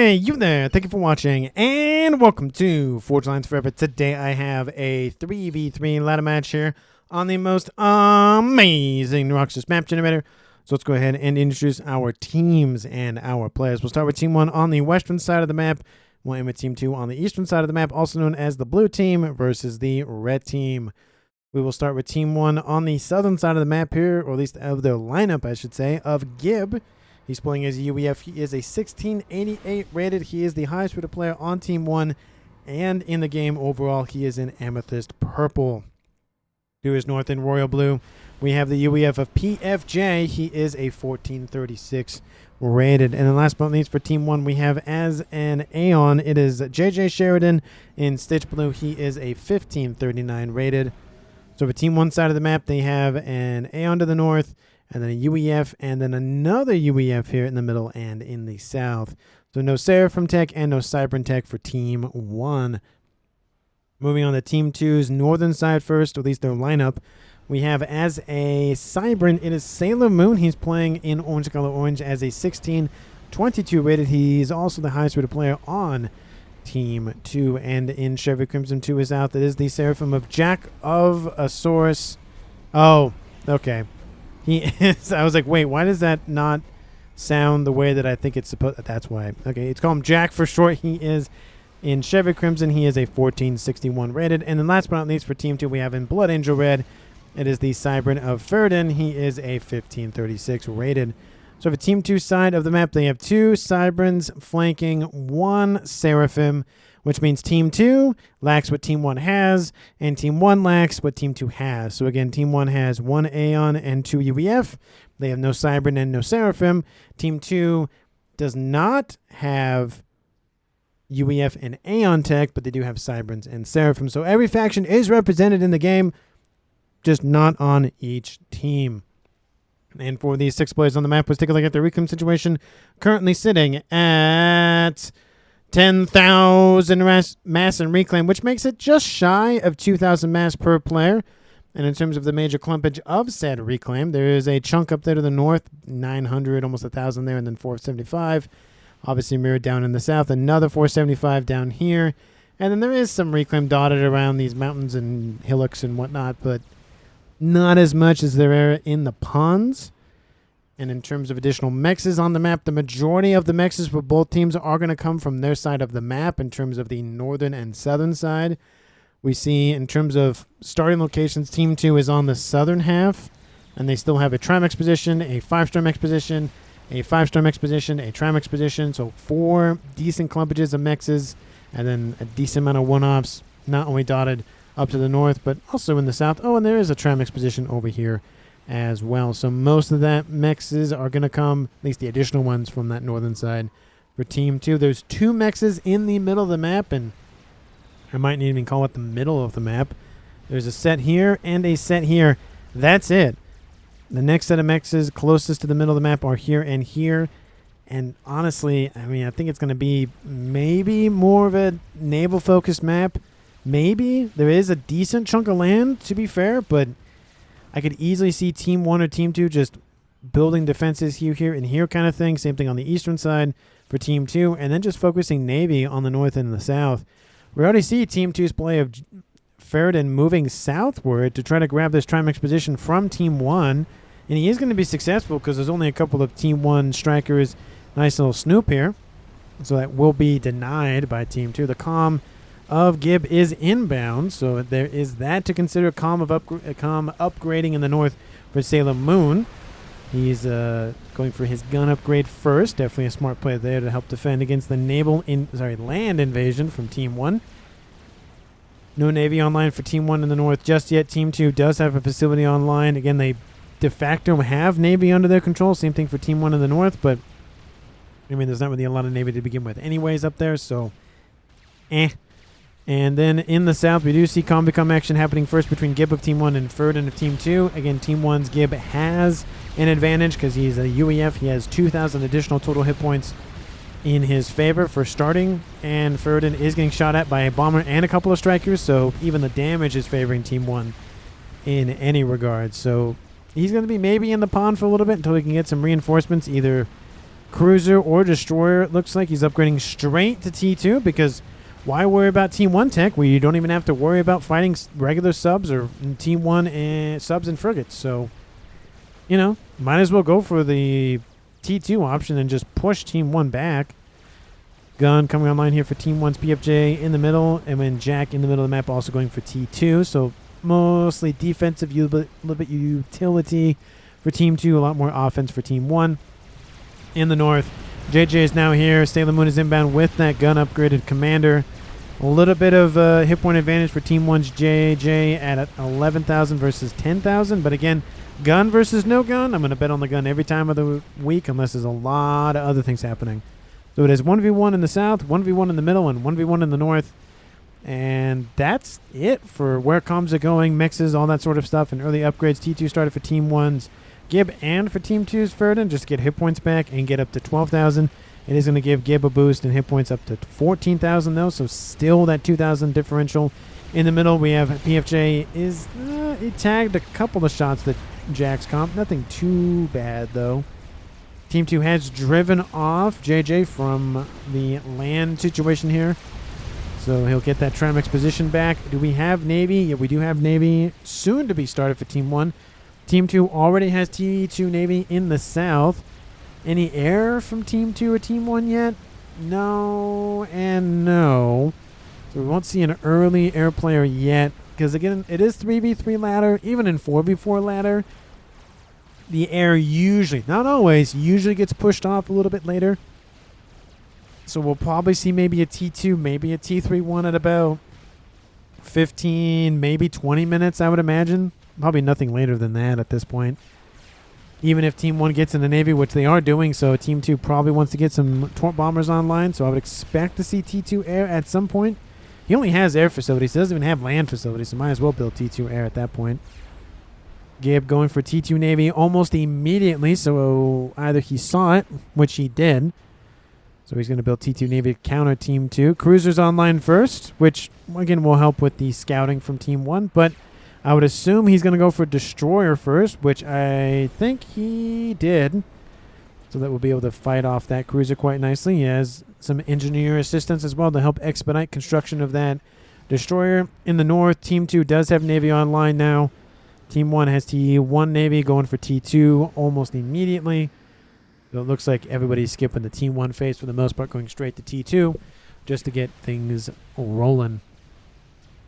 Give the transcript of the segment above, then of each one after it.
Hey, you there. Thank you for watching, and welcome to Forge Lines Forever. Today I have a 3v3 ladder match here on the most amazing Roxas map generator. So let's go ahead and introduce our teams and our players. We'll start with Team 1 on the western side of the map. We'll end with Team 2 on the eastern side of the map, also known as the blue team versus the red team. We will start with Team 1 on the southern side of the map here, or at least of their lineup, I should say, of Gib. He's playing as a UEF. He is a 1688 rated. He is the highest rated player on Team 1. And in the game overall, he is in Amethyst Purple. To his north in Royal Blue, we have the UEF of PFJ. He is a 1436 rated. And then last but not least for Team 1, we have as an Aeon, it is JJ Sheridan in Stitch Blue. He is a 1539 rated. So for Team 1 side of the map, they have an Aeon to the north, and then a UEF, and then another UEF here in the middle and in the south. So no Seraphim Tech and no Cybran Tech for Team 1. Moving on to Team 2's northern side first, or at least their lineup. We have as a Cybran, it is Sailor Moon. He's playing in Orange Color Orange as a 1622 rated. He's also the highest rated player on Team 2. And in Chevy Crimson 2 is out. That is the Seraphim of Jackoffasaurus. Oh, okay. He is. I was like, wait, why does that not sound the way that I think it's supposed? That's why. Okay, it's called him Jack for short. He is in Chevy Crimson. He is a 1461 rated. And then last but not least for Team 2, we have in Blood Angel Red. It is the Cybran of Ferdn. He is a 1536 rated. So for Team 2 side of the map, they have 2 Cybrans flanking 1 Seraphim, which means Team 2 lacks what Team 1 has, and Team 1 lacks what Team 2 has. So again, Team 1 has 1 Aeon and 2 UEF. They have no Cybran and no Seraphim. Team 2 does not have UEF and Aeon Tech, but they do have Cybrans and Seraphim. So every faction is represented in the game, just not on each team. And for these 6 players on the map, let's take a look at the reclaim situation. Currently sitting at 10,000 mass and reclaim, which makes it just shy of 2,000 mass per player. And in terms of the major clumpage of said reclaim, there is a chunk up there to the north, 900, almost 1,000 there, and then 475. Obviously mirrored down in the south, another 475 down here. And then there is some reclaim dotted around these mountains and hillocks and whatnot, but not as much as there are in the ponds. And in terms of additional mexes on the map, the majority of the mexes for both teams are going to come from their side of the map in terms of the northern and southern side. We see in terms of starting locations, Team 2 is on the southern half, and they still have a Trimex position, a 5-star mex position, a 5-star mex position, a Trimex position. So 4 decent clumpages of mexes, and then a decent amount of one-offs, not only dotted up to the north, but also in the south. Oh, and there is a Trimex position over here as well. So most of that mexes are going to come, at least the additional ones, from that northern side. For Team 2, there's 2 mexes in the middle of the map, and I might even call it the middle of the map. There's a set here and a set here. That's it. The next set of mexes closest to the middle of the map are here and here. And honestly, I mean, I think it's going to be maybe more of a naval-focused map. Maybe. There is a decent chunk of land, to be fair, but I could easily see Team 1 or Team 2 just building defenses here, and here kind of thing. Same thing on the eastern side for Team 2, and then just focusing Navy on the north and the south. We already see Team 2's play of Ferdn moving southward to try to grab this Trimex position from Team 1, and he is going to be successful because there's only a couple of Team 1 strikers. Nice little snoop here. So that will be denied by Team 2. The comm of Gib is inbound, so there is that to consider. Comm upgrading in the north for Sailor Moon. He's going for his gun upgrade first. Definitely a smart play there to help defend against the land invasion from Team 1. No Navy online for Team 1 in the north just yet. Team 2 does have a facility online. Again, they de facto have Navy under their control. Same thing for Team 1 in the north, but I mean, there's not really a lot of Navy to begin with anyways up there, so And then in the south, we do see Combicom action happening first between Gib of Team 1 and Ferdn of Team 2. Again, Team 1's Gib has an advantage because he's a UEF. He has 2,000 additional total hit points in his favor for starting. And Ferdn is getting shot at by a bomber and a couple of strikers, so even the damage is favoring Team 1 in any regard. So he's going to be maybe in the pond for a little bit until we can get some reinforcements, either cruiser or destroyer. It looks like he's upgrading straight to T2 because why worry about Team 1 tech where you don't even have to worry about fighting regular subs or Team 1 and subs and frigates. So, you know, might as well go for the T2 option and just push Team 1 back. Gun coming online here for Team 1's PFJ in the middle, and then Jack in the middle of the map also going for T2. So mostly defensive, a little bit utility for Team 2, a lot more offense for Team 1. In the north, JJ is now here. Sailor Moon is inbound with that gun upgraded commander. A little bit of hit point advantage for Team 1's JJ at 11,000 versus 10,000. But again, gun versus no gun. I'm going to bet on the gun every time of the week unless there's a lot of other things happening. So it is 1v1 in the south, 1v1 in the middle, and 1v1 in the north. And that's it for where comms are going, mixes, all that sort of stuff, and early upgrades. T2 started for Team 1's Gib and for Team 2's Ferdn just to get hit points back and get up to 12,000. It is going to give Gib a boost and hit points up to 14,000 though, so still that 2,000 differential. In the middle, we have PFJ is he tagged a couple of shots that Jack's comp. Nothing too bad though. Team 2 has driven off JJ from the land situation here. So he'll get that Tramix position back. Do we have Navy? Yeah, we do have Navy soon to be started for Team 1. Team 2 already has T2 Navy in the south. Any air from Team 2 or Team 1 yet? No and no. So we won't see an early air player yet. Because again, it is 3v3 ladder. Even in 4v4 ladder, the air usually, not always, usually gets pushed off a little bit later. So we'll probably see maybe a T2, maybe a T3-1 at about 15, maybe 20 minutes, I would imagine. Probably nothing later than that at this point. Even if Team 1 gets in the Navy, which they are doing, so Team 2 probably wants to get some torp bombers online, so I would expect to see T2 air at some point. He only has air facilities. He doesn't even have land facilities, so might as well build T2 air at that point. Gabe going for T2 Navy almost immediately, so either he saw it, which he did. So he's going to build T2 Navy to counter Team 2. Cruisers online first, which, again, will help with the scouting from Team 1. But I would assume he's going to go for Destroyer first, which I think he did. So that we'll be able to fight off that cruiser quite nicely. He has some engineer assistance as well to help expedite construction of that Destroyer. In the north, Team 2 does have Navy online now. Team 1 has T1 Navy going for T2 almost immediately. So it looks like everybody's skipping the Team 1 phase for the most part, going straight to T2 just to get things rolling.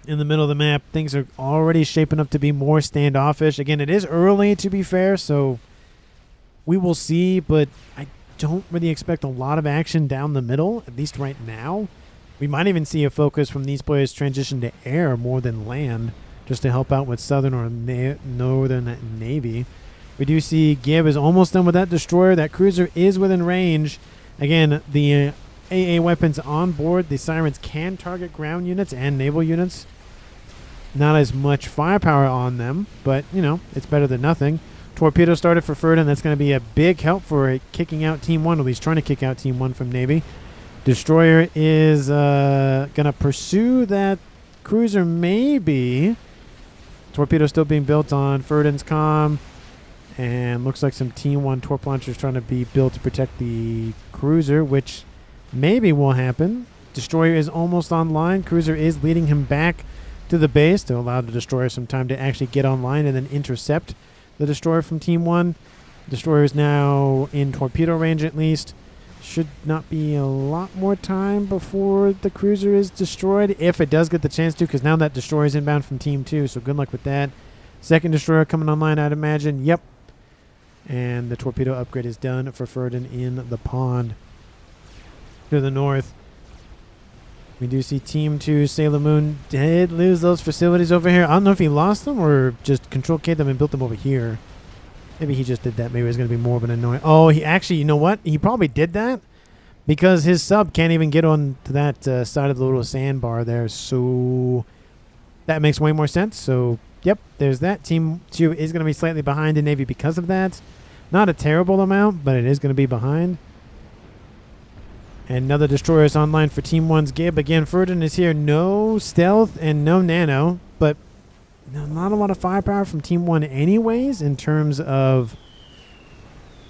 In the middle of the map, things are already shaping up to be more standoffish. Again, it is early, to be fair, so we will see, but I don't really expect a lot of action down the middle, at least right now. We might even see a focus from these players transition to air more than land, just to help out with Southern or Northern Navy. We do see Gib is almost done with that destroyer. That cruiser is within range. Again, the AA weapons on board. The Sirens can target ground units and naval units. Not as much firepower on them, but, you know, it's better than nothing. Torpedo started for Ferdn. That's going to be a big help for kicking out Team 1, or at least trying to kick out Team 1 from Navy. Destroyer is going to pursue that cruiser maybe. Torpedo still being built on Ferdin's comm. And looks like some Team 1 torp launchers trying to be built to protect the cruiser, which maybe will happen. Destroyer is almost online. Cruiser is leading him back to the base to allow the destroyer some time to actually get online and then intercept the destroyer from Team 1. Destroyer is now in torpedo range at least. Should not be a lot more time before the cruiser is destroyed, if it does get the chance to, because now that destroyer is inbound from Team 2, so good luck with that. Second destroyer coming online, I'd imagine. Yep. And the torpedo upgrade is done for Ferdn in the pond. To the north, we do see Team 2 Sailor Moon did lose those facilities over here. I don't know if he lost them or just control K'd them and built them over here. Maybe he just did that. Maybe it was going to be more of an annoying. Oh, he actually, you know what? He probably did that because his sub can't even get on to that side of the little sandbar there. So that makes way more sense. So, yep, there's that. Team 2 is going to be slightly behind in Navy because of that. Not a terrible amount, but it is going to be behind. And another destroyer is online for Team 1's Gib. Again, Ferdn is here. No stealth and no nano, but not a lot of firepower from Team 1 anyways in terms of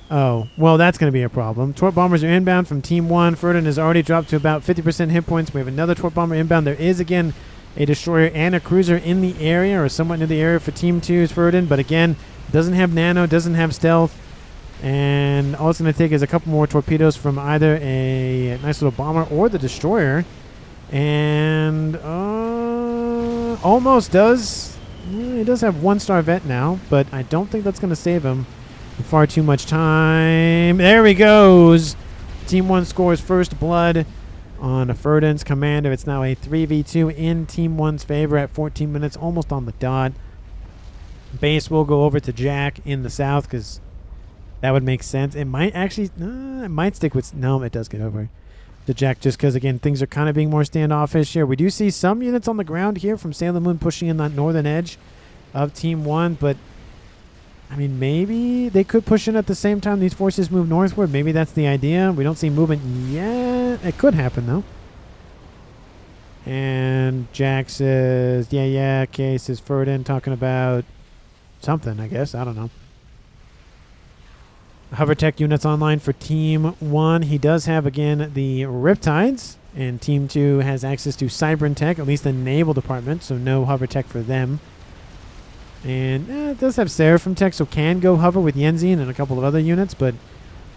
Oh, well, that's going to be a problem. Torp bombers are inbound from Team 1. Ferdn has already dropped to about 50% hit points. We have another Torp bomber inbound. There is, again, a destroyer and a cruiser in the area, or somewhat near the area for Team 2's Ferdn. But again, doesn't have nano, doesn't have stealth. And all it's going to take is a couple more torpedoes from either a nice little bomber or the destroyer. And almost does. He does have 1-star vet now, but I don't think that's going to save him. Far too much time. There he goes. Team 1 scores first blood on Ferdn's commander. It's now a 3v2 in Team 1's favor at 14 minutes, almost on the dot. Base will go over to Jack in the south because that would make sense. It might actually, it might stick with, no, it does get over to Jack just because, again, things are kind of being more standoffish here. We do see some units on the ground here from Sailor Moon pushing in that northern edge of Team 1, but I mean, maybe they could push in at the same time these forces move northward. Maybe that's the idea. We don't see movement yet. It could happen, though. And Jack says, yeah, okay, says Ferdn, talking about something, I guess. I don't know. Hovertech units online for Team 1. He does have, again, the Riptides. And Team 2 has access to Cybern Tech, at least the Naval Department, so no Hovertech for them. And it does have Seraphim Tech, so can go hover with Yenzine and a couple of other units, but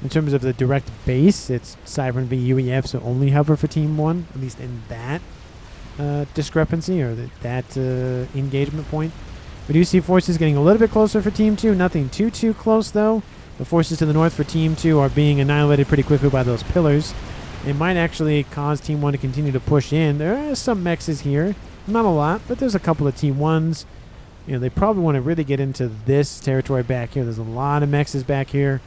in terms of the direct base, it's Cybern v UEF, so only hover for Team 1, at least in that discrepancy or that engagement point. We do see forces getting a little bit closer for Team 2, nothing too close though. The forces to the north for Team 2 are being annihilated pretty quickly by those pillars. It might actually cause Team 1 to continue to push in. There are some mexes here, not a lot, but there's a couple of Team 1s. You know, they probably want to really get into this territory back here. There's a lot of mexes back here.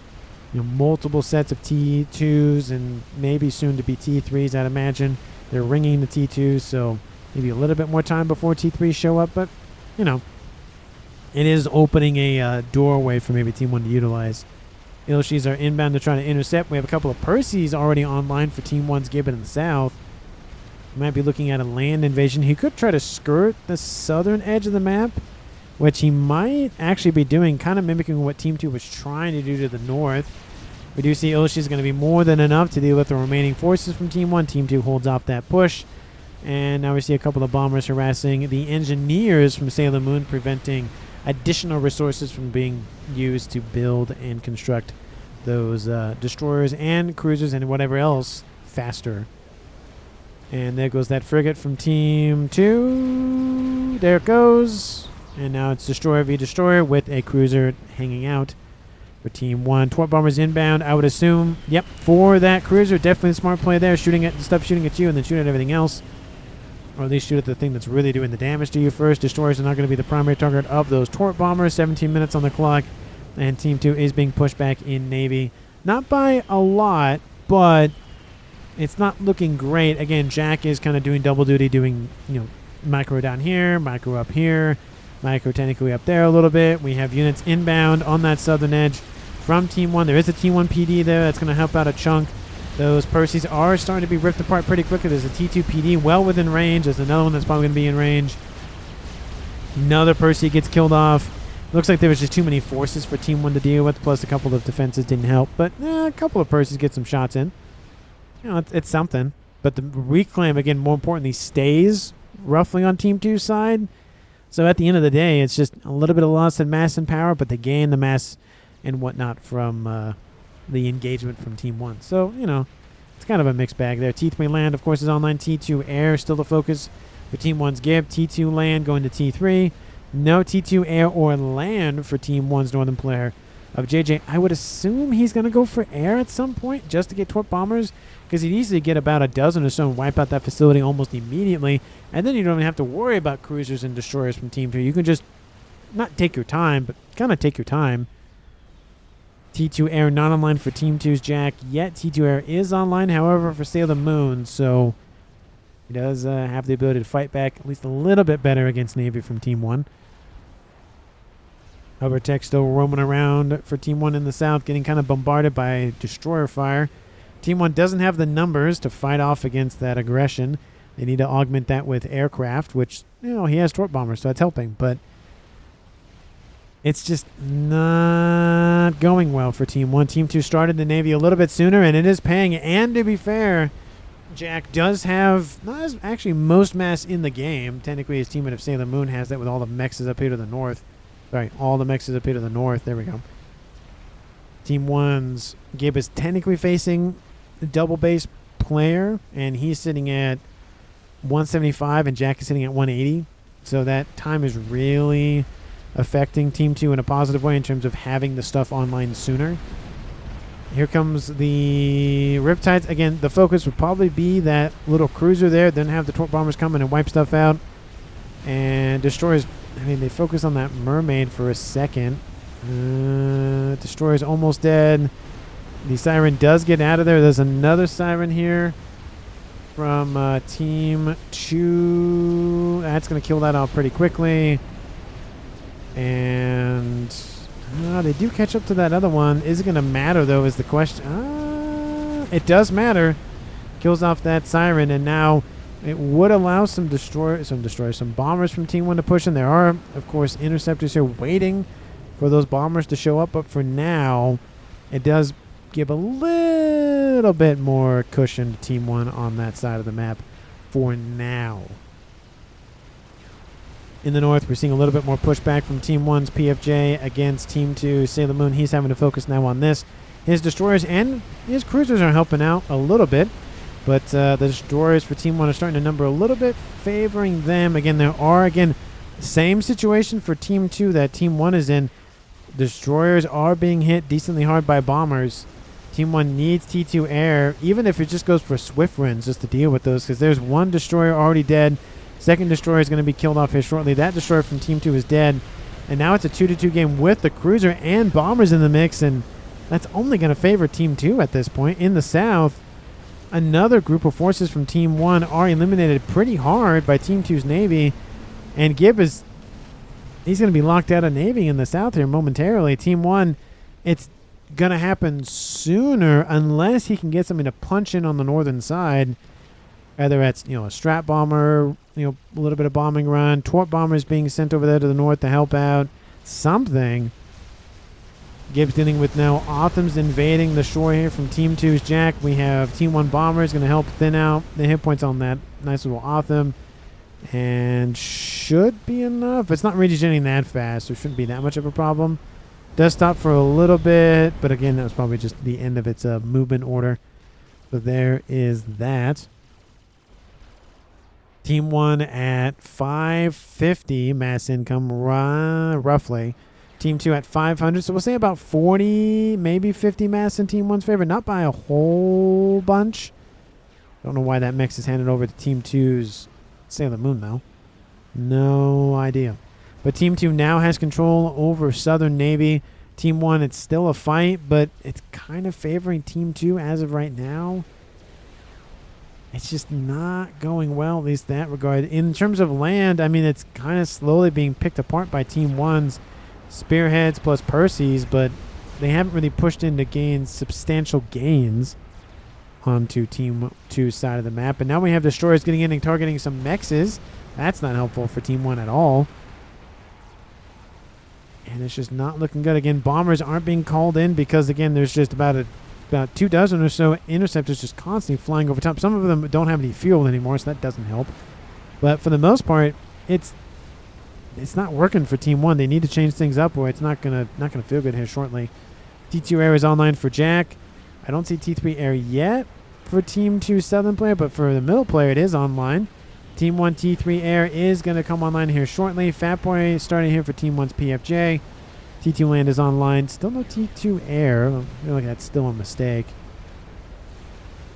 You know, multiple sets of T2s and maybe soon to be T3s, I'd imagine. They're ringing the T2s, so maybe a little bit more time before T3s show up. But, you know, it is opening a doorway for maybe Team 1 to utilize. Ilshis are inbound to try to intercept. We have a couple of Percys already online for Team 1's Gibbon in the south. He might be looking at a land invasion. He could try to skirt the southern edge of the map, which he might actually be doing, kind of mimicking what Team 2 was trying to do to the north. We do see Ilshi is going to be more than enough to deal with the remaining forces from Team 1. Team 2 holds off that push. And now we see a couple of bombers harassing the engineers from Sailor Moon, preventing additional resources from being used to build and construct those destroyers and cruisers and whatever else faster. And there goes that frigate from Team 2. There it goes. And now it's destroyer v destroyer with a cruiser hanging out for Team 1. Torp bombers inbound, I would assume. Yep, for that cruiser. Definitely a smart play there. Shooting at stuff, shooting at you, and then shooting at everything else. Or at least shoot at the thing that's really doing the damage to you first. Destroyers are not going to be the primary target of those Torp bombers. 17 minutes on the clock. And Team 2 is being pushed back in Navy. Not by a lot, but it's not looking great. Again, Jack is kind of doing double duty, doing, you know, micro down here, micro up here, micro technically up there a little bit. We have units inbound on that southern edge from Team 1. There is a Team 1 PD there that's going to help out a chunk. Those Percys are starting to be ripped apart pretty quickly. There's a T2 PD well within range. There's another one that's probably going to be in range. Another Percy gets killed off. Looks like there was just too many forces for Team 1 to deal with, plus a couple of defenses didn't help. But a couple of Percys get some shots in. You know, it's something. But the reclaim, again, more importantly, stays roughly on Team 2's side. So at the end of the day, it's just a little bit of loss in mass and power, but they gain the mass and whatnot from the engagement from Team 1. So, you know, it's kind of a mixed bag there. T3 land, of course, is online. T2 air still the focus for Team 1's Gib. T2 land going to T3. No T2 air or land for Team 1's northern player of JJ. I would assume he's going to go for air at some point just to get Torp bombers, because he'd easily get about a dozen or so and wipe out that facility almost immediately. And then you don't even have to worry about cruisers and destroyers from Team 2. You can just not take your time, but kind of take your time. T2 air not online for Team 2's Jack yet. T2 air is online, however, for Sailor Moon. So he does have the ability to fight back at least a little bit better against Navy from Team 1. Hovertech still roaming around for Team 1 in the south, getting kind of bombarded by destroyer fire. Team 1 doesn't have the numbers to fight off against that aggression. They need to augment that with aircraft, which, you know, he has Torp bombers, so that's helping. But it's just not going well for Team 1. Team 2 started the Navy a little bit sooner, and it is paying. And to be fair, Jack does have not as actually most mass in the game. Technically, his teammate of Sailor Moon has that with all the mexes up here to the north. Sorry, all the mexes up here to the north. There we go. Team 1's Gib is technically facing the double base player, and he's sitting at 175, and Jack is sitting at 180. So that time is really affecting Team 2 in a positive way in terms of having the stuff online sooner. Here comes the Riptides. Again, the focus would probably be that little cruiser there, then have the torp bombers come in and wipe stuff out. And destroyers, I mean, they focus on that mermaid for a second. Destroyer's almost dead. The siren does get out of there. There's another siren here from Team 2. That's going to kill that off pretty quickly. And they do catch up to that other one. Is it going to matter, though, is the question. It does matter. Kills off that siren, and now it would allow some bombers from Team 1 to push in. There are, of course, interceptors here waiting for those bombers to show up, but for now, it does give a little bit more cushion to Team 1 on that side of the map for now. In the north, we're seeing a little bit more pushback from Team 1's PFJ against Team 2 Sailor Moon. He's having to focus now on this. His destroyers and his cruisers are helping out a little bit, but the destroyers for Team 1 are starting to number a little bit, favoring them. Again, there are, same situation for Team 2 that Team 1 is in. Destroyers are being hit decently hard by bombers. Team 1 needs T2 air, even if it just goes for swift runs just to deal with those, because there's one destroyer already dead. Second destroyer is going to be killed off here shortly. That destroyer from Team 2 is dead. And now it's a 2-2 game with the cruiser and bombers in the mix, and that's only going to favor Team 2 at this point. In the south, another group of forces from Team 1 are eliminated pretty hard by Team 2's Navy. And Gib he's going to be locked out of Navy in the south here momentarily. Team 1, it's going to happen sooner unless he can get something to punch in on the northern side. Either that's, a strat bomber, a little bit of bombing run, torp bombers being sent over there to the north to help out. Something. Gib's dealing with now Othams invading the shore here from Team 2's Jack. We have Team 1 bombers going to help thin out the hit points on that nice little Otham. And should be enough. It's not regenerating that fast, so it shouldn't be that much of a problem. Does stop for a little bit, but again, that was probably just the end of its movement order. So there is that. Team 1 at 550 mass income, roughly. Team 2 at 500. So we'll say about 40, maybe 50 mass in Team 1's favor. Not by a whole bunch. Don't know why that mix is handed over to Team 2's Sailor Moon, though. No idea. But Team 2 now has control over Southern Navy. Team 1, it's still a fight, but it's kind of favoring Team 2 as of right now. It's just not going well, at least in that regard. In terms of land, I mean, it's kind of slowly being picked apart by Team 1's Spearheads plus Percy's, but they haven't really pushed in to gain substantial gains onto Team 2's side of the map. And now we have destroyers getting in and targeting some mexes. That's not helpful for Team 1 at all. And it's just not looking good. Again, bombers aren't being called in because, again, there's just about 2 dozen or so interceptors just constantly flying over top. Some of them don't have any fuel anymore, so that doesn't help. But for the most part, it's not working for Team 1. They need to change things up, or it's not gonna feel good here shortly. T2 air is online for Jack. I don't see T3 air yet for Team 2 Southern player, but for the middle player, it is online. Team 1 T3 air is going to come online here shortly. Fat Boy starting here for Team 1's PFJ. T2 land is online. Still no T2 air. I feel like that's still a mistake.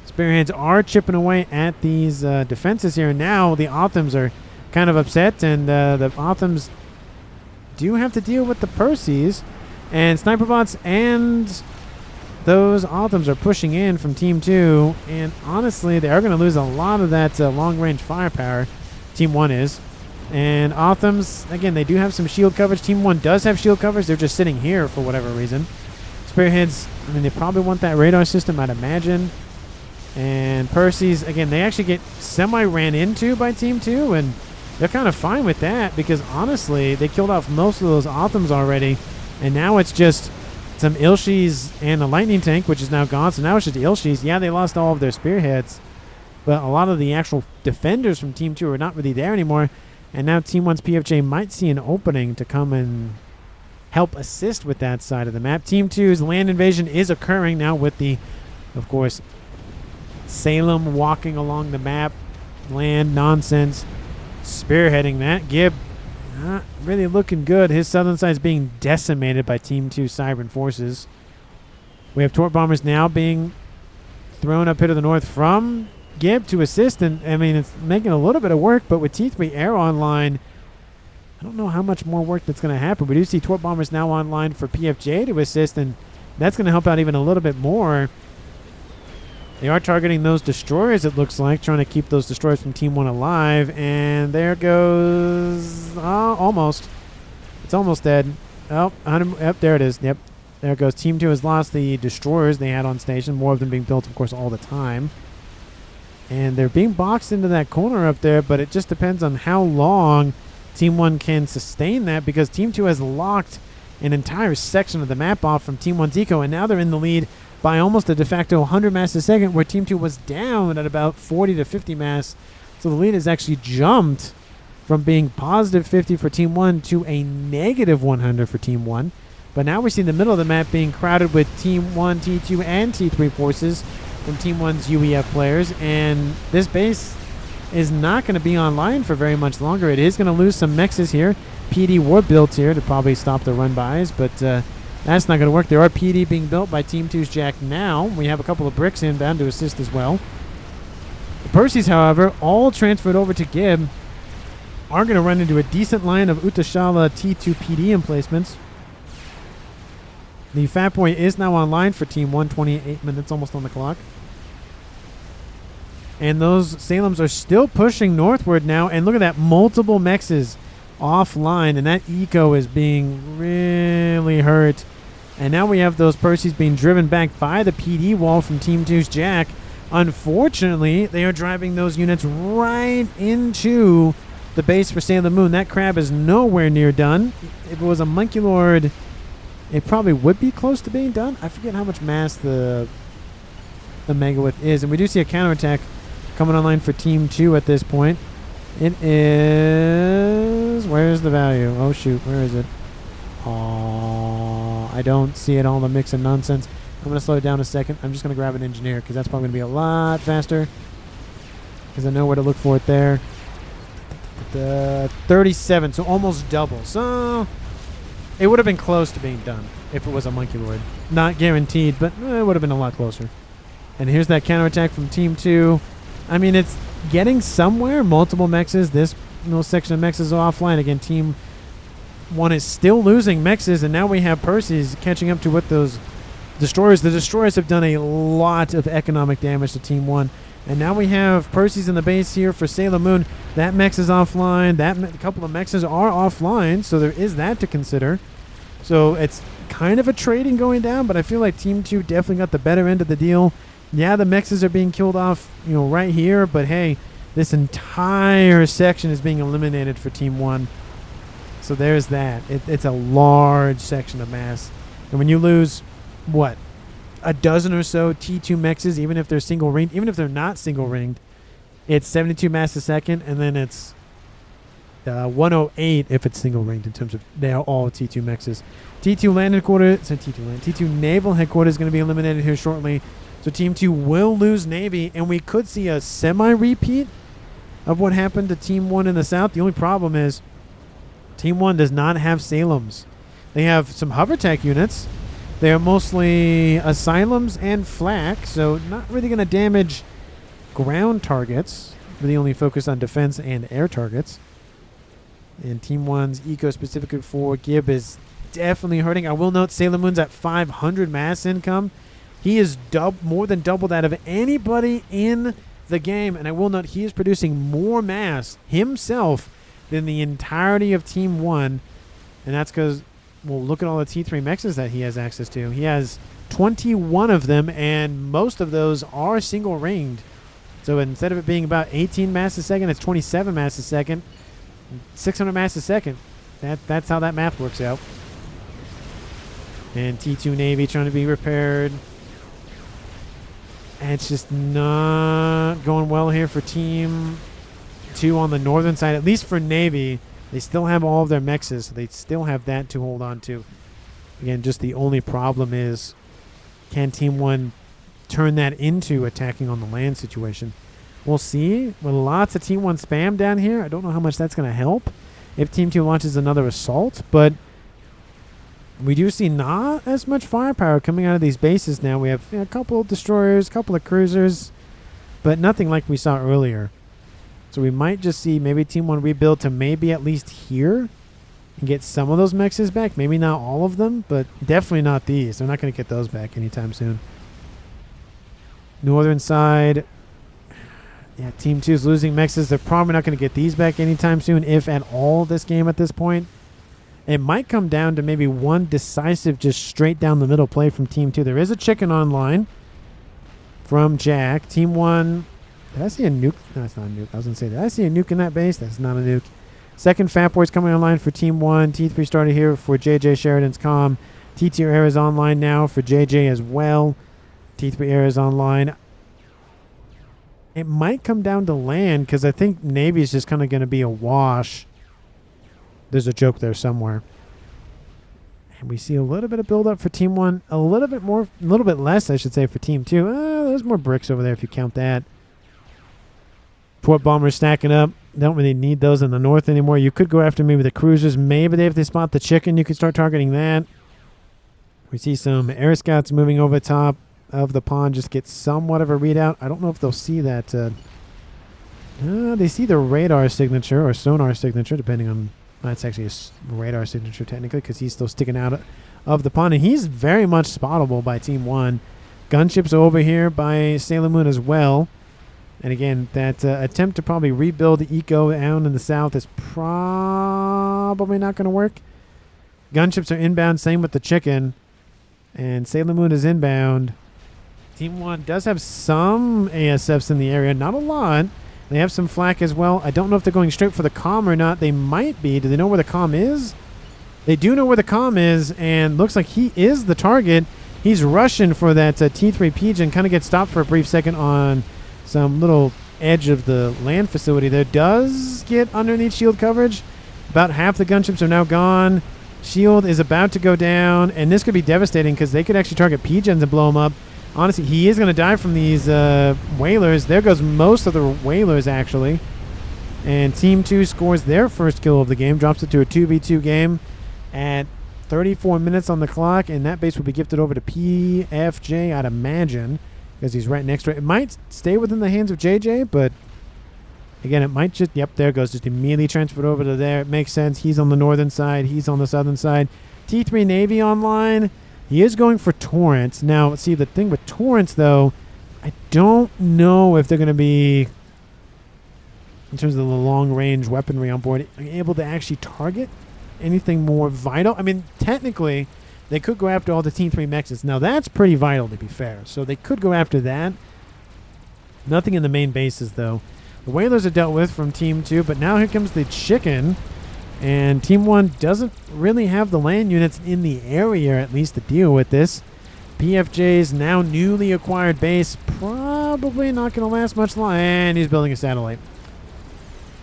Spearheads are chipping away at these defenses here. Now the Othams are kind of upset, and the Othams do have to deal with the Percys. And Sniper Bots and those Othams are pushing in from Team 2, and honestly, they are going to lose a lot of that long-range firepower. Team 1 is. And Othams, again, they do have some shield coverage. Team 1 does have shield coverage. They're just sitting here for whatever reason. Spearheads, I mean, they probably want that radar system, I'd imagine. And Percy's, again, they actually get semi-ran into by Team 2, and they're kind of fine with that because, honestly, they killed off most of those Othams already, and now it's just some Ilshis and a lightning tank, which is now gone. So now it's just Ilshis. Yeah, they lost all of their spearheads, but a lot of the actual defenders from Team 2 are not really there anymore, and now Team 1's PFJ might see an opening to come and help assist with that side of the map. Team 2's land invasion is occurring now with the, of course, Salem walking along the map. Land nonsense. Spearheading that. Gib not really looking good. His southern side is being decimated by Team 2 Cybran forces. We have torp bombers now being thrown up here to the north from Gib to assist. And, I mean, it's making a little bit of work, but with T3 air online, I don't know how much more work that's going to happen. We do see torp bombers now online for PFJ to assist, and that's going to help out even a little bit more. They are targeting those destroyers, it looks like, trying to keep those destroyers from Team 1 alive. And there goes... almost. It's almost dead. Oh, yep, there it is. Yep, there it goes. Team 2 has lost the destroyers they had on station. More of them being built, of course, all the time. And they're being boxed into that corner up there, but it just depends on how long Team 1 can sustain that, because Team 2 has locked an entire section of the map off from Team 1's eco, and now they're in the lead by almost a de facto 100 mass a second, where Team 2 was down at about 40 to 50 mass. So the lead has actually jumped from being positive 50 for Team 1 to a negative 100 for Team 1. But now we see the middle of the map being crowded with Team 1, T2, and T3 forces from Team 1's UEF players, and this base is not going to be online for very much longer. It is going to lose some mexes here. PD were built here to probably stop the run-bys, but that's not going to work. There are PD being built by Team 2's Jack now. We have a couple of bricks inbound to assist as well. The Percys, however, all transferred over to Gib, are going to run into a decent line of Utashala T2 PD emplacements. The Fat Boy is now online for Team 1, 28 minutes almost on the clock. And those Salems are still pushing northward now. And look at that, multiple mexes offline. And that eco is being really hurt. And now we have those Percys being driven back by the PD wall from Team 2's Jack. Unfortunately, they are driving those units right into the base for Sailor Moon. That crab is nowhere near done. If it was a Monkey Lord, it probably would be close to being done. I forget how much mass the Megawith is. And we do see a counterattack coming online for Team 2 at this point. It is... Where's the value? Oh, shoot. Where is it? Oh, I don't see it all in the mix of nonsense. I'm going to slow it down a second. I'm just going to grab an engineer because that's probably going to be a lot faster, because I know where to look for it there. The 37, so almost double. So it would have been close to being done if it was a Monkey Lord. Not guaranteed, but it would have been a lot closer. And here's that counterattack from Team 2. I mean, it's getting somewhere. Multiple mexes. This little section of mexes are offline. Again, Team 1 is still losing mexes, and now we have Percys catching up to what those destroyers. The destroyers have done a lot of economic damage to Team 1. And now we have Percys in the base here for Sailor Moon. That mex is offline. A couple of mexes are offline, so there is that to consider. So it's kind of a trading going down, but I feel like Team 2 definitely got the better end of the deal. Yeah, the mexes are being killed off, right here, but hey, this entire section is being eliminated for Team 1. So there's that. It's a large section of mass. And when you lose, what, a dozen or so T2 mexes, even if they're single ringed, even if they're not single ringed, it's 72 mass a second, and then it's 108 if it's single ringed in terms of they're all T2 mexes. T2 land headquarters, T2 naval headquarters is going to be eliminated here shortly. So Team 2 will lose Navy, and we could see a semi-repeat of what happened to Team 1 in the south. The only problem is Team 1 does not have Salems. They have some hover-tech units. They are mostly asylums and flak, so not really going to damage ground targets. Really only focused on defense and air targets. And Team 1's eco specifically for Gib is definitely hurting. I will note Sailor Moon's at 500 mass income. He is more than double that of anybody in the game. And I will note he is producing more mass himself than the entirety of Team 1. And that's because, well, look at all the T3 mexes that he has access to. He has 21 of them, and most of those are single ringed. So instead of it being about 18 mass a second, it's 27 mass a second. 600 mass a second. That's how that math works out. And T2 Navy trying to be repaired. And it's just not going well here for Team 2 on the northern side. At least for Navy, they still have all of their mexes, so they still have that to hold on to. Again, just the only problem is, can Team 1 turn that into attacking on the land situation? We'll see. With lots of Team 1 spam down here, I don't know how much that's going to help if Team 2 launches another assault, but we do see not as much firepower coming out of these bases now. We have a couple of destroyers, a couple of cruisers, but nothing like we saw earlier. So we might just see maybe Team 1 rebuild to maybe at least here and get some of those mexes back. Maybe not all of them, but definitely not these. They're not going to get those back anytime soon. Northern side, yeah, Team 2 is losing mexes. They're probably not going to get these back anytime soon, if at all, this game at this point. It might come down to maybe one decisive, just straight down the middle play from Team 2. There is a chicken online from Jack. Team 1, did I see a nuke? No, it's not a nuke. I was going to say, did I see a nuke in that base? That's not a nuke. Second Fat Boy's coming online for Team 1. T3 started here for JJ Sheridan's comm. T2 Air is online now for JJ as well. T3 Air is online. It might come down to land because I think Navy is just kind of going to be a wash. There's a joke there somewhere. And we see a little bit of build-up for Team 1. A little bit less, I should say, for Team 2. There's more bricks over there if you count that. Port bombers stacking up. Don't really need those in the north anymore. You could go after maybe the cruisers. Maybe if they spot the chicken, you could start targeting that. We see some air scouts moving over the top of the pond. Just get somewhat of a readout. I don't know if they'll see that. They see the radar signature or sonar signature, depending on... That's actually a radar signature technically because he's still sticking out of the pond. And he's very much spottable by Team 1. Gunships over here by Sailor Moon as well. And again, that attempt to probably rebuild the eco down in the south is probably not going to work. Gunships are inbound, same with the chicken. And Sailor Moon is inbound. Team 1 does have some ASFs in the area, not a lot. They have some flak as well. I don't know if they're going straight for the comm or not. They might be. Do they know where the comm is? They do know where the comm is, and looks like he is the target. He's rushing for that T3 Pigeon. Kind of gets stopped for a brief second on some little edge of the land facility there. Does get underneath shield coverage. About half the gunships are now gone. Shield is about to go down, and this could be devastating because they could actually target Pigeons and blow them up. Honestly, he is going to die from these whalers. There goes most of the whalers, actually. And Team 2 scores their first kill of the game. Drops it to a 2v2 game at 34 minutes on the clock. And that base will be gifted over to PFJ, I'd imagine, because he's right next to it. It might stay within the hands of JJ, but again, it might just... Yep, there it goes. Just immediately transferred over to there. It makes sense. He's on the northern side. He's on the southern side. T3 Navy online. He is going for Torrents. Now, see, the thing with Torrents, though, I don't know if they're going to be, in terms of the long-range weaponry on board, able to actually target anything more vital. I mean, technically, they could go after all the Team 3 mexes. Now, that's pretty vital, to be fair. So they could go after that. Nothing in the main bases, though. The whalers are dealt with from Team 2, but now here comes the chicken. And Team 1 doesn't really have the land units in the area, at least, to deal with this. PFJ's now newly acquired base probably not going to last much long. And he's building a satellite.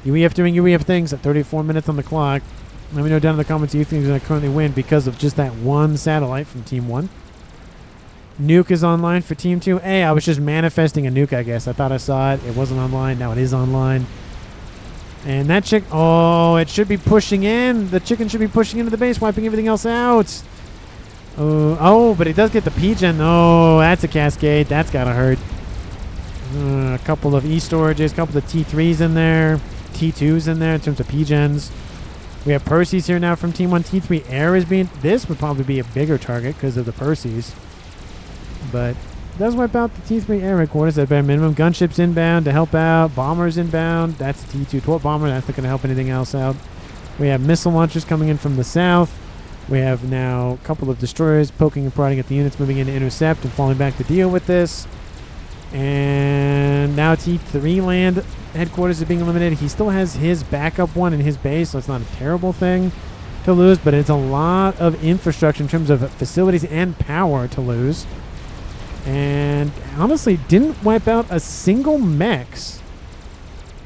UEF doing UEF things at 34 minutes on the clock. Let me know down in the comments if you think he's going to currently win because of just that one satellite from Team 1. Nuke is online for Team 2. Hey, I was just manifesting a nuke, I guess. I thought I saw it. It wasn't online. Now it is online. And that chick, oh, it should be pushing in. The chicken should be pushing into the base, wiping everything else out. Oh, but it does get the Pigeon. Oh, that's a cascade. That's got to hurt. A couple of E-storages, a couple of T3s in there. T2s in there in terms of Pigeons. We have Percy's here now from Team 1. T3 Air is being... This would probably be a bigger target because of the Percy's. But... does wipe out the T3 air headquarters at bare minimum. Gunships inbound to help out. Bombers inbound. That's a T2 Torp bomber. That's not going to help anything else out. We have missile launchers coming in from the south. We have now a couple of destroyers poking and prodding at the units, moving in to intercept and falling back to deal with this. And now T3 land headquarters is being eliminated. He still has his backup one in his base, so it's not a terrible thing to lose, but it's a lot of infrastructure in terms of facilities and power to lose. And honestly, didn't wipe out a single mechs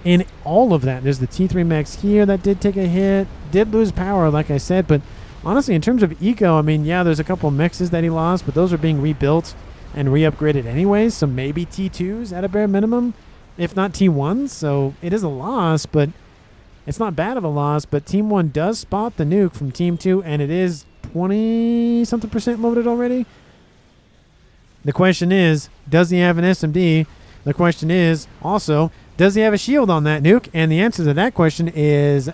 in all of that. There's the T3 mechs here that did take a hit, did lose power, like I said, but honestly, in terms of eco, I mean, yeah, there's a couple of mexes that he lost, but those are being rebuilt and re-upgraded anyways, so maybe T2s at a bare minimum, if not T1s, so it is a loss, but it's not bad of a loss. But Team 1 does spot the nuke from Team 2, and it is 20-something% loaded already. The question is, does he have an SMD? The question is, also, does he have a shield on that nuke? And the answer to that question is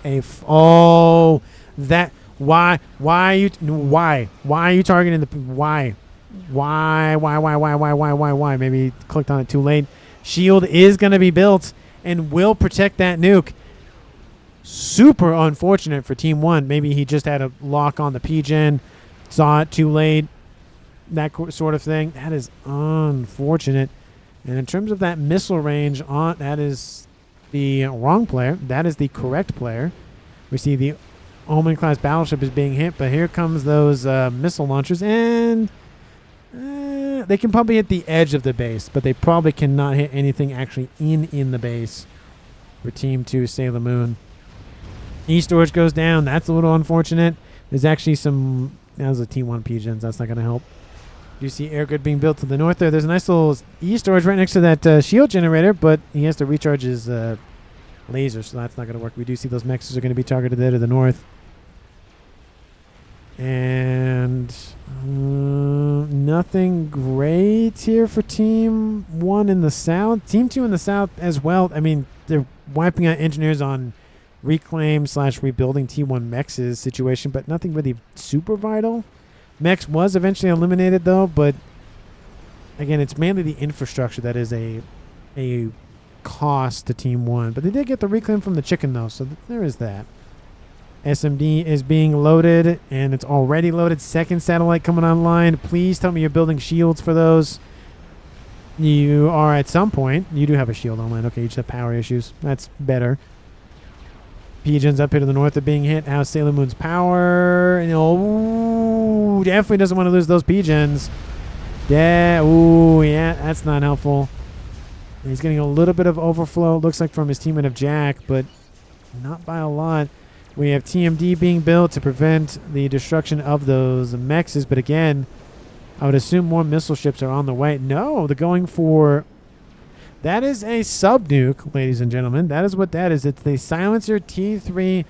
why are you targeting the, why? Maybe he clicked on it too late. Shield is going to be built and will protect that nuke. Super unfortunate for Team 1. Maybe he just had a lock on the PGen, saw it too late, that sort of thing. That is unfortunate. And in terms of that missile range, that is the wrong player. That is the correct player. We see the Omen class battleship is being hit, but here comes those missile launchers, and they can probably hit the edge of the base, but they probably cannot hit anything actually in the base for Team 2 Sailor Moon. E-storage goes down. That's a little unfortunate. There's actually some... That was a T1 PGens. That's not going to help. You see air grid being built to the north there. There's a nice little E-storage right next to that shield generator, but he has to recharge his laser, so that's not going to work. We do see those mexes are going to be targeted there to the north. And nothing great here for Team 1 in the south. Team 2 in the south as well. I mean, they're wiping out engineers on reclaim/rebuilding T1 mex's situation, but nothing really super vital. Mex was eventually eliminated, though, but again, it's mainly the infrastructure that is a cost to Team 1. But they did get the reclaim from the chicken, though, so there is that. SMD is being loaded, and it's already loaded. Second satellite coming online. Please tell me you're building shields for those. You are at some point. You do have a shield online. Okay, you just have power issues. That's better. PGens up here to the north are being hit. How's Sailor Moon's power? And definitely doesn't want to lose those PGens. Yeah, yeah, that's not helpful. And he's getting a little bit of overflow, looks like, from his teammate of Jack, but not by a lot. We have TMD being built to prevent the destruction of those mexes, but again, I would assume more missile ships are on the way. No, they're going for... That is a sub-nuke, ladies and gentlemen. That is what that is. It's the Silencer T3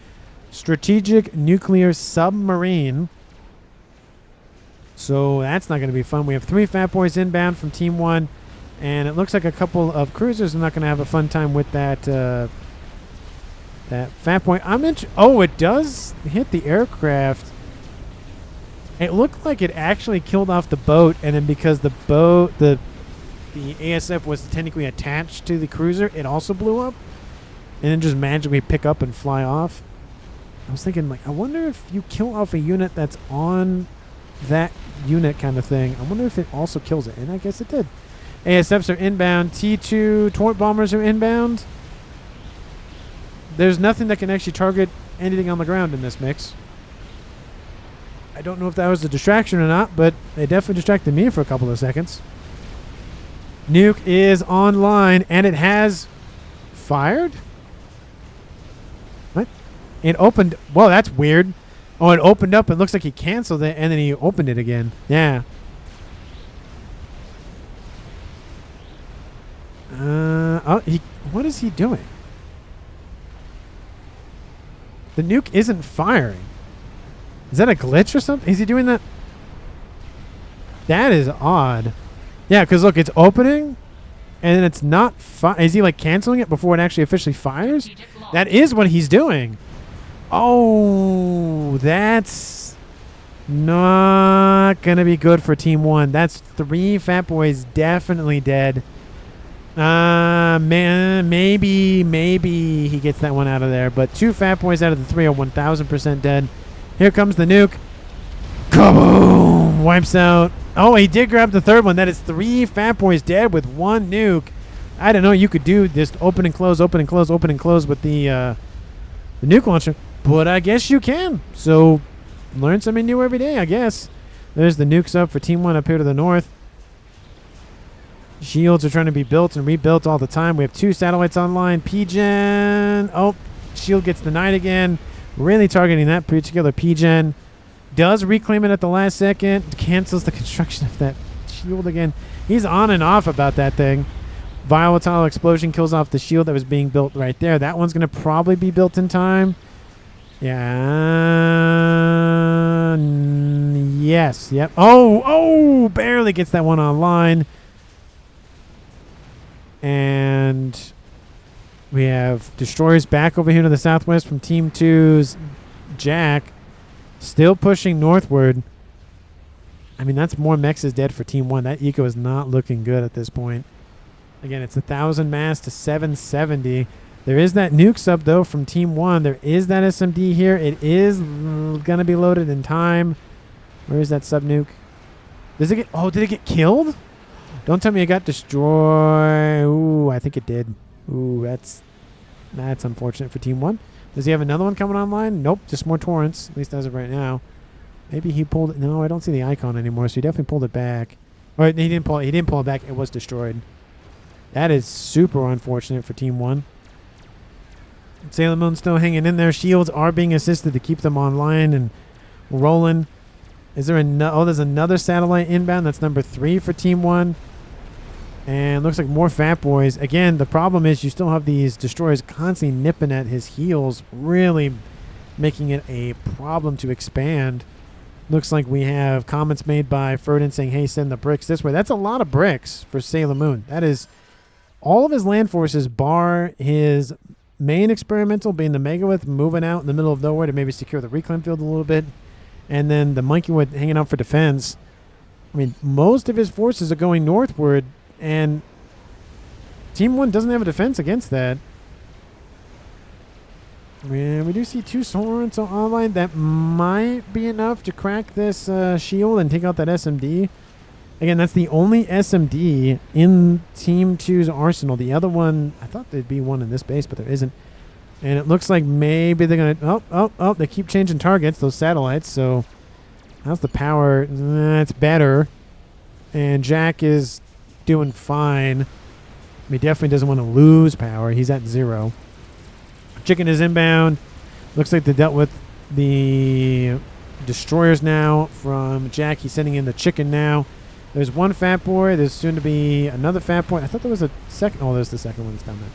Strategic Nuclear Submarine. So that's not going to be fun. We have 3 Fat Boys inbound from Team 1, and it looks like a couple of cruisers are not going to have a fun time with that that Fat Boy. Oh, it does hit the aircraft. It looked like it actually killed off the boat, and then because the boat, the ASF was technically attached to the cruiser, it also blew up, and then just magically pick up and fly off. I was thinking, like, I wonder if you kill off a unit that's on that unit kind of thing. I wonder if it also kills it, and I guess it did. ASFs are inbound. T2 Tort Bombers are inbound. There's nothing that can actually target anything on the ground in this mix. I don't know if that was a distraction or not, but they definitely distracted me for a couple of seconds. Nuke is online, and it has fired? What? It opened. Whoa, that's weird. Oh, it opened up. It looks like he canceled it, and then he opened it again. Yeah. What is he doing? The nuke isn't firing. Is that a glitch or something? Is he doing that? That is odd. Yeah, because look, it's opening, and then it's not. Is he like canceling it before it actually officially fires? That is what he's doing. Oh, that's not gonna be good for Team 1. That's 3 Fat Boys definitely dead. Man, maybe he gets that one out of there, but 2 Fat Boys out of the 3 are 1,000% dead. Here comes the nuke. Kaboom! wipes out. Oh, he did grab the third one. That is 3 Fat Boys dead with 1 nuke. I didn't know you could do this open and close, open and close, open and close with the nuke launcher, but I guess you can. So learn something new every day, I guess. There's the nukes up for Team 1 up here to the north. Shields are trying to be built and rebuilt all the time. We have 2 satellites online. P-Gen. Oh, shield gets denied again. Really targeting that particular P-Gen. Does reclaim it at the last second. Cancels the construction of that shield again. He's on and off about that thing. Volatile explosion kills off the shield that was being built right there. That one's going to probably be built in time. Yeah. Yes. Yep. Oh, barely gets that one online. And we have destroyers back over here to the southwest from Team 2's Jack. Still pushing northward. I mean, that's more mechs is dead for Team 1. That eco is not looking good at this point. Again, it's 1,000 mass to 770. There is that nuke sub, though, from Team 1. There is that SMD here. It is going to be loaded in time. Where is that sub nuke? Does it get... Oh, did it get killed? Don't tell me it got destroyed. Ooh, I think it did. Ooh, that's unfortunate for Team 1. Does he have another one coming online? Nope, just more torrents, at least as of right now. Maybe he pulled it. No, I don't see the icon anymore, so he definitely pulled it back. Or he didn't pull it back. It was destroyed. That is super unfortunate for Team 1. Sailor Moon's still hanging in there. Shields are being assisted to keep them online and rolling. Is there there's another satellite inbound. That's number 3 for Team 1. And looks like more Fat Boys. Again, the problem is you still have these destroyers constantly nipping at his heels, really making it a problem to expand. Looks like we have comments made by Ferdn saying, hey, send the bricks this way. That's a lot of bricks for Sailor Moon. That is all of his land forces, bar his main experimental being the Megalith, moving out in the middle of nowhere to maybe secure the reclaim field a little bit. And then the Monkeywood hanging out for defense. I mean, most of his forces are going northward, and Team 1 doesn't have a defense against that. And we do see 2 Swords online. That might be enough to crack this shield and take out that SMD. Again, that's the only SMD in Team 2's arsenal. The other one, I thought there'd be one in this base, but there isn't. And it looks like maybe they're going to... Oh, they keep changing targets, those satellites. So how's the power? It's better. And Jack is doing fine. He definitely doesn't want to lose power. He's at 0. Chicken is inbound. Looks like they dealt with the destroyers now from Jack. He's sending in the chicken now. There's 1 Fat Boy. There's soon to be another Fat Boy. I thought there was a second. Oh, there's the second one that's down there.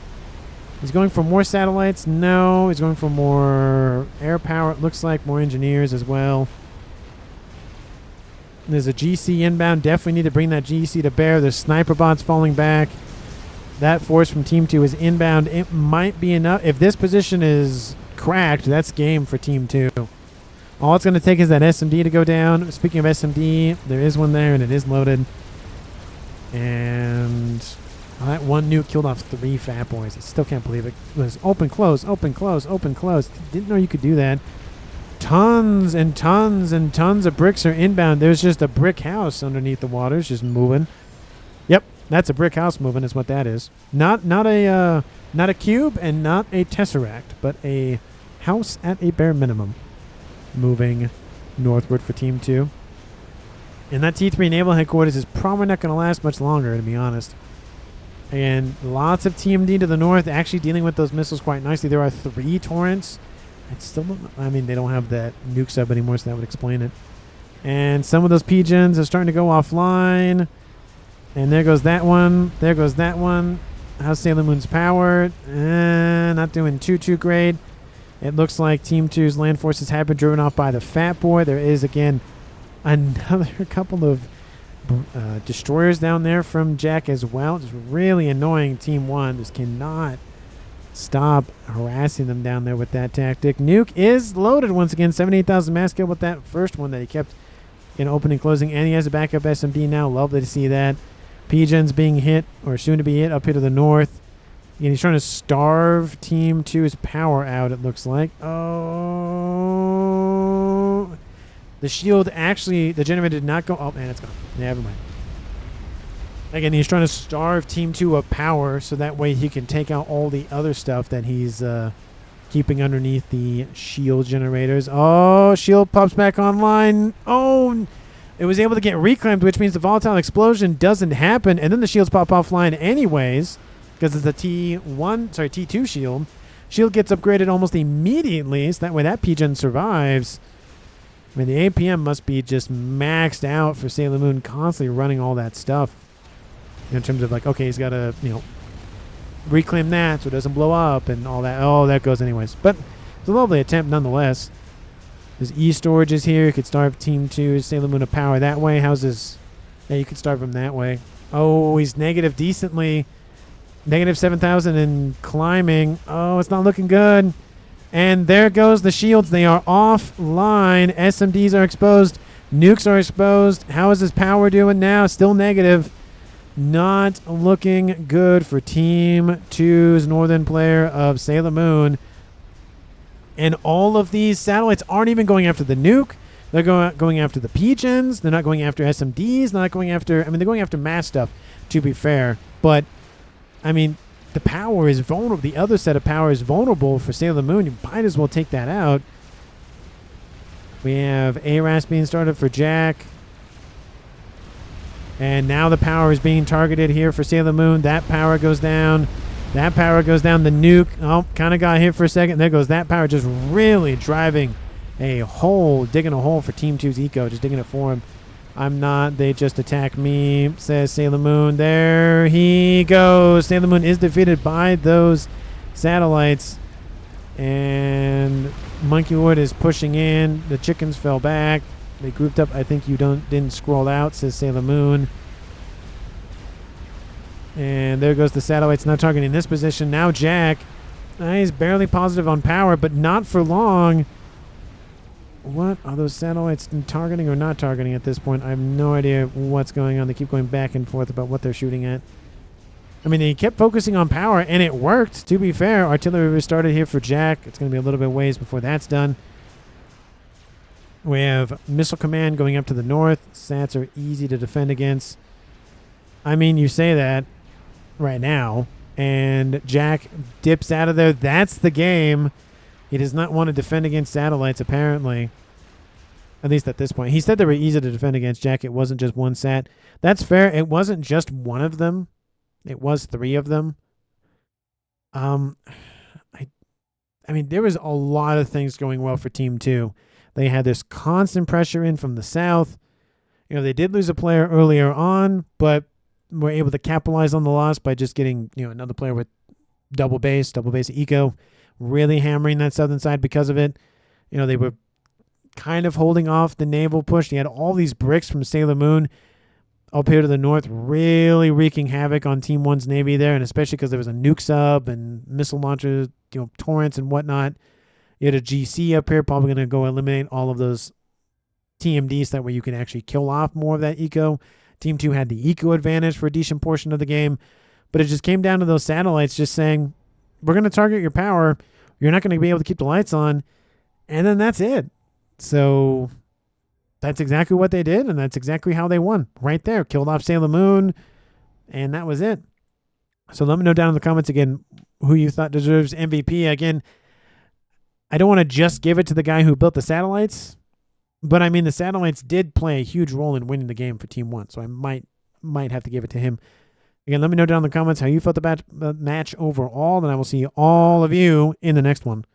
He's going for more satellites. No, he's going for more air power. It looks like more engineers as well. There's a GC inbound. Definitely need to bring that GC to bear. There's sniper bots falling back. That force from Team 2 is inbound. It might be enough. If this position is cracked, that's game for Team 2. All it's going to take is that SMD to go down. Speaking of SMD, there is one there, and it is loaded. And that 1 nuke killed off 3 Fat Boys. I still can't believe it. It was open, close, open, close, open, close. Didn't know you could do that. Tons and tons and tons of bricks are inbound. There's just a brick house underneath the waters just moving. Yep, that's a brick house moving is what that is. Not a cube and not a tesseract, but a house at a bare minimum. Moving northward for Team 2. And that T3 Naval Headquarters is probably not going to last much longer, to be honest. And lots of TMD to the north, actually dealing with those missiles quite nicely. There are 3 torrents. It's still, I mean, they don't have that nuke sub anymore, so that would explain it. And some of those P-Gens are starting to go offline. And there goes that one. There goes that one. How's Sailor Moon's power? Not doing too great. It looks like Team 2's land forces have been driven off by the Fat Boy. There is, again, another couple of destroyers down there from Jack as well. Just really annoying Team 1. Just cannot stop harassing them down there with that tactic. Nuke is loaded once again. 78,000 mass kill with that first one that he kept in opening and closing. And he has a backup SMD now. Lovely to see that. P-Gen's being hit, or soon to be hit, up here to the north. And he's trying to starve Team 2's power out, it looks like. Oh. The shield actually, the generator did not go. Oh, man, it's gone. Never mind. Again, he's trying to starve Team 2 of power so that way he can take out all the other stuff that he's keeping underneath the shield generators. Oh, shield pops back online. Oh, it was able to get reclaimed, which means the volatile explosion doesn't happen, and then the shields pop offline anyways because it's a T2 shield. Shield gets upgraded almost immediately, so that way that P-Gen survives. I mean, the APM must be just maxed out for Sailor Moon, constantly running all that stuff. In terms of like, okay, he's got to, reclaim that so it doesn't blow up and all that. Oh, that goes anyways. But it's a lovely attempt nonetheless. There's E-storages here. You could starve Team 2, Sailor Moon of power that way. How's this? Yeah, you could starve him that way. Oh, he's negative decently. Negative 7,000 and climbing. Oh, it's not looking good. And there goes the shields. They are offline. SMDs are exposed. Nukes are exposed. How is his power doing now? Still negative. Not looking good for Team 2's northern player of Sailor Moon. And all of these satellites aren't even going after the nuke. They're going after the P-Gens. They're not going after SMDs. They're not going after... I mean, they're going after mass stuff, to be fair. But, I mean, the power is vulnerable. The other set of power is vulnerable for Sailor Moon. You might as well take that out. We have ARAS being started for Jack. And now the power is being targeted here for Sailor Moon. That power goes down. That power goes down. The nuke, kind of got hit for a second. There goes that power, just really driving a hole, digging a hole for Team 2's eco, just digging it for him. I'm not. They just attacked me, says Sailor Moon. There he goes. Sailor Moon is defeated by those satellites. And Monkey Wood is pushing in. The chickens fell back. They grouped up. I think you didn't scroll out, says Sailor Moon. And there goes the satellites now targeting this position. Now Jack. He's barely positive on power, but not for long. What are those satellites targeting or not targeting at this point? I have no idea what's going on. They keep going back and forth about what they're shooting at. I mean, they kept focusing on power, and it worked, to be fair. Artillery restarted here for Jack. It's going to be a little bit ways before that's done. We have Missile Command going up to the north. Sats are easy to defend against. I mean, you say that right now, and Jack dips out of there. That's the game. He does not want to defend against satellites, apparently. At least at this point. He said they were easy to defend against, Jack. It wasn't just one sat. That's fair. It wasn't just one of them. It was 3 of them. I mean, there was a lot of things going well for Team 2. They had this constant pressure in from the south. They did lose a player earlier on, but were able to capitalize on the loss by just getting, another player with double base eco, really hammering that southern side because of it. They were kind of holding off the naval push. You had all these bricks from Sailor Moon up here to the north, really wreaking havoc on Team 1's Navy there, and especially because there was a nuke sub and missile launchers, torrents and whatnot. You had a GC up here, probably going to go eliminate all of those TMDs. That way you can actually kill off more of that eco. Team 2 had the eco advantage for a decent portion of the game. But it just came down to those satellites just saying, we're going to target your power. You're not going to be able to keep the lights on. And then that's it. So that's exactly what they did, and that's exactly how they won. Right there. Killed off Sailor Moon, and that was it. So let me know down in the comments again who you thought deserves MVP. Again, I don't want to just give it to the guy who built the satellites, but I mean the satellites did play a huge role in winning the game for Team 1, so I might have to give it to him. Again, let me know down in the comments how you felt about the match overall, and I will see all of you in the next one.